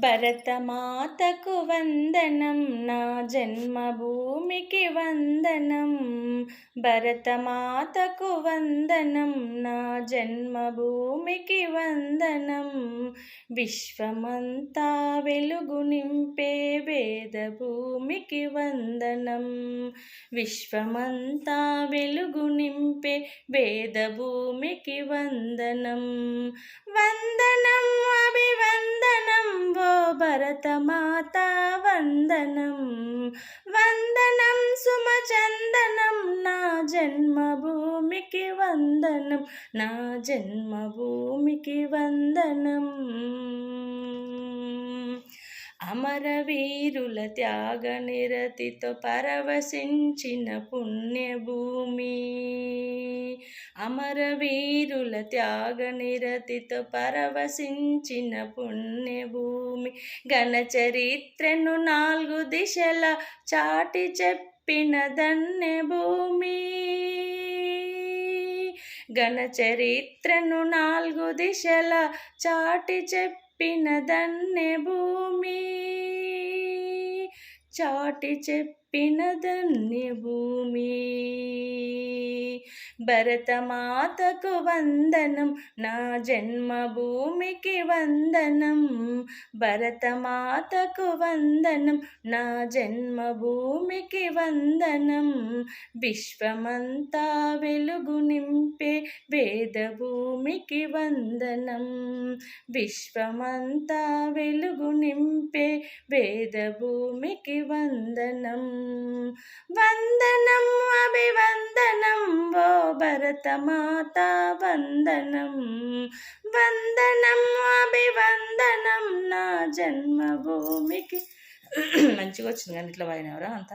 భరతమాతకు వందనం, నా జన్మభూమికి వందనం. భరతమాతకు వందనం, నా జన్మభూమికి వందనం. విశ్వమంతా వెలుగు నింపే వేదభూమికి వందనం. విశ్వమంతా వెలుగు నింపే వేదభూమికి వందనం. వందనం అభివందనం ఓ భరతమాత వందనం. వందనం సుమచందనం, నా జన్మభూమికి వందనం. నా జన్మభూమికి వందనం. అమరవీరుల త్యాగ నిరతితో పరవశించిన పుణ్యభూమి. అమరవీరుల త్యాగ నిరతితో పరవశించిన పుణ్యభూమి. ఘన చరిత్రను 4 దిశల చాటి చెప్పిన ధన్యభూమి. ఘన చరిత్రను 4 దిశల చాటి చెప్పిన ధన్యభూమి. చాటి చెప్పిన ధన్యభూమి. భరతమాతకు వందనం, నా జన్మభూమికి వందనం. భరతమాతకు వందనం, నా జన్మభూమికి వందనం. విశ్వమంతా వెలుగు నింపే వేదభూమికి వందనం. విశ్వమంతా వెలుగు నింపే వేదభూమికి వందనం. వందనం అభివందనం ఓ భరతమాత వందనం. వందనం అభివందనం, నా జన్మభూమికి. మంచిగా వచ్చింది కానీ ఇట్లా వాయినవరా అంతా.